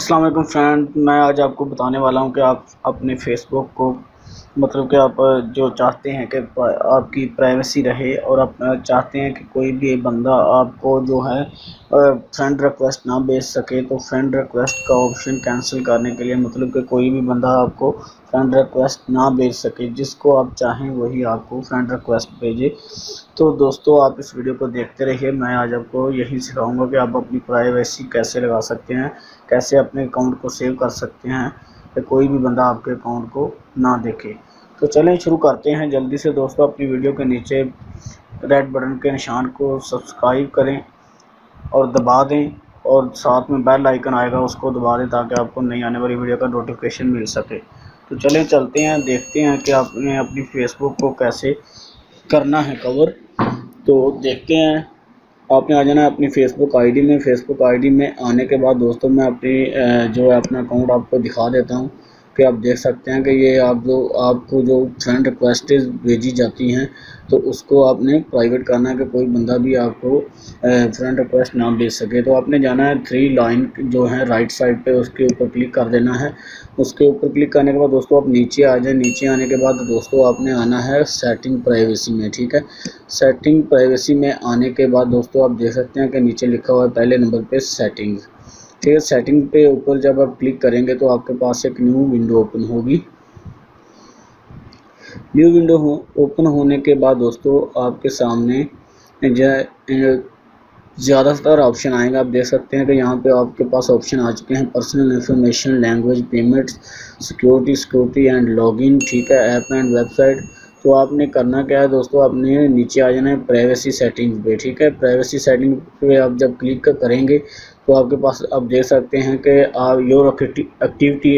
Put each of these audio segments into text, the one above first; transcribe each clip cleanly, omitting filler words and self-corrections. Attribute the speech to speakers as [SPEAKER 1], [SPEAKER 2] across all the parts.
[SPEAKER 1] अस्सलाम वालेकुम फ्रेंड, मैं आज आपको बताने वाला हूं कि आप अपने फेसबुक को मतलब कि आप जो चाहते हैं कि आपकी प्राइवेसी रहे और आप चाहते हैं कि कोई भी बंदा आपको जो है फ्रेंड रिक्वेस्ट ना भेज सके, तो फ्रेंड रिक्वेस्ट का ऑप्शन कैंसिल करने के लिए मतलब कि कोई भी बंदा आपको फ्रेंड रिक्वेस्ट ना भेज सके, जिसको आप चाहें वही आपको फ्रेंड रिक्वेस्ट भेजे। तो दोस्तों आप इस वीडियो को देखते रहिए। मैं आज आपको यही सिखाऊंगा कि आप अपनी प्राइवेसी कैसे लगा सकते हैं, कैसे अपने अकाउंट को सेव कर सकते हैं कि कोई भी बंदा आपके अकाउंट को ना देखे। तो चलें शुरू करते हैं जल्दी से। दोस्तों अपनी वीडियो के नीचे रेड बटन के निशान को सब्सक्राइब करें और दबा दें, और साथ में बेल आइकन आएगा उसको दबा दें ताकि आपको नई आने वाली वीडियो का नोटिफिकेशन मिल सके। तो चलें चलते हैं, देखते हैं कि आपने अपनी फेसबुक को कैसे करना है कवर। तो देखते हैं, आपने आ जाना है अपनी फेसबुक आईडी में। फेसबुक आईडी में आने के बाद दोस्तों मैं अपनी जो है अपना अकाउंट आपको दिखा देता हूं कि आप देख सकते हैं कि ये आपको जो फ्रेंड रिक्वेस्टेज भेजी जाती हैं तो उसको आपने प्राइवेट करना है कि कोई बंदा भी आपको फ्रेंड रिक्वेस्ट ना भेज सके। तो आपने जाना है 3 लाइन जो है राइट साइड पे, उसके ऊपर क्लिक कर देना है। उसके ऊपर क्लिक करने के बाद दोस्तों आप नीचे आ जाए। नीचे आने के बाद दोस्तों आपने आना है सेटिंग प्राइवेसी में, ठीक है। सेटिंग प्राइवेसी में आने के बाद दोस्तों आप देख सकते हैं कि नीचे लिखा हुआ है पहले नंबर पे सेटिंग, ठीक है। सेटिंग पे ऊपर जब आप क्लिक करेंगे तो आपके पास एक न्यू विंडो ओपन होगी। न्यू विंडो ओपन होने के बाद दोस्तों आपके सामने ज़्यादातर ऑप्शन आएंगे। आप देख सकते हैं कि यहाँ पे आपके पास ऑप्शन आ चुके हैं personal information, language, payments, security and login, ठीक है, ऐप एंड वेबसाइट। तो आपने करना क्या है दोस्तों, आपने नीचे आ जाना है प्राइवेसी सेटिंग्स पे, ठीक है। प्राइवेसी सेटिंग पे आप जब क्लिक करेंगे तो आपके पास आप देख सकते हैं कि आप योर एक्टिविटी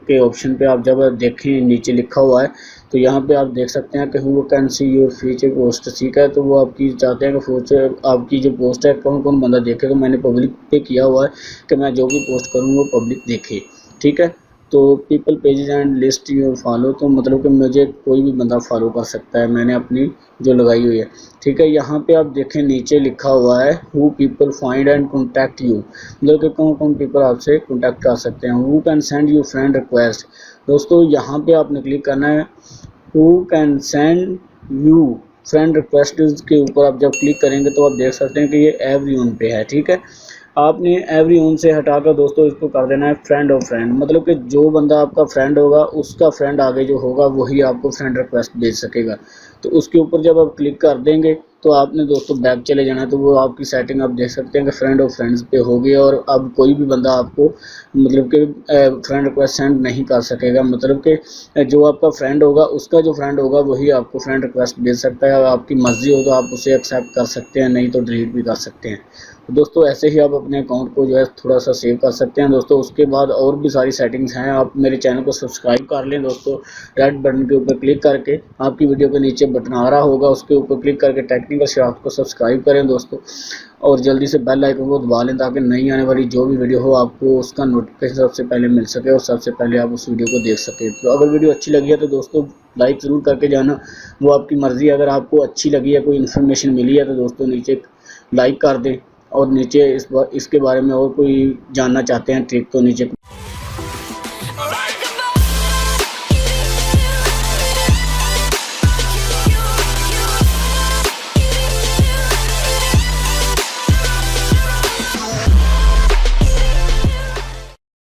[SPEAKER 1] के ऑप्शन पे आप जब देखें नीचे लिखा हुआ है तो यहाँ पे आप देख सकते हैं कि who can see your future post, ठीक है। तो वो आपकी चाहते हैं कि फ्यूचर आपकी जो पोस्ट है कौन कौन बंदा देखेगा। मैंने पब्लिक पे किया हुआ है कि मैं जो भी पोस्ट करूँ वो पब्लिक देखे, ठीक है। तो people pages and list your follow, तो मतलब कि मुझे कोई भी बंदा फॉलो कर सकता है, मैंने अपनी जो लगाई हुई है, ठीक है। यहाँ पे आप देखें नीचे लिखा हुआ है who people find and contact you, मतलब कि कौन कौन पीपल आपसे कॉन्टैक्ट कर सकते हैं। Who can send you friend request, दोस्तों यहाँ पे आपने क्लिक करना है who can send you friend request के ऊपर आप जब क्लिक करेंगे तो आप देख सकते हैं कि ये एवरीवन पे है, ठीक है। आपने एवरीवन से हटाकर दोस्तों इसको कर देना है फ्रेंड ऑफ फ्रेंड, मतलब कि जो बंदा आपका फ्रेंड होगा उसका फ्रेंड आगे जो होगा वही आपको फ्रेंड रिक्वेस्ट भेज सकेगा। तो उसके ऊपर जब आप क्लिक कर देंगे तो आपने दोस्तों बैक चले जाना है। तो वो आपकी सेटिंग आप देख सकते हैं कि फ्रेंड ऑफ फ्रेंड्स पे होगी और अब कोई भी बंदा आपको मतलब कि फ्रेंड रिक्वेस्ट सेंड नहीं कर सकेगा। मतलब कि जो आपका फ्रेंड होगा उसका जो फ्रेंड होगा वही आपको फ्रेंड रिक्वेस्ट भेज सकता है। आपकी मर्जी हो तो आप उसे एक्सेप्ट कर सकते हैं, नहीं तो डिलीट भी कर सकते हैं। तो दोस्तों ऐसे ही आप अपने अकाउंट को जो है थोड़ा सा सेव कर सकते हैं दोस्तों। उसके बाद और भी सारी सेटिंग्स हैं, आप मेरे चैनल को सब्सक्राइब कर लें दोस्तों। रेड बटन के ऊपर क्लिक करके आपकी वीडियो के नीचे बटन आ रहा होगा, उसके ऊपर क्लिक करके टेक्निकल शराफ्त को सब्सक्राइब करें दोस्तों, और जल्दी से बेल आइकन को दबा लें ताकि नई आने वाली जो भी वीडियो हो आपको उसका नोटिफिकेशन सबसे पहले मिल सके और सबसे पहले आप उस वीडियो को देख सकें। तो अगर वीडियो अच्छी लगी है तो दोस्तों लाइक ज़रूर करके जाना, वो आपकी मर्ज़ी। अगर आपको अच्छी लगी है, कोई इन्फॉर्मेशन मिली है तो दोस्तों नीचे लाइक कर दें, और नीचे इसके बारे में और कोई जानना चाहते हैं ट्रिक तो नीचे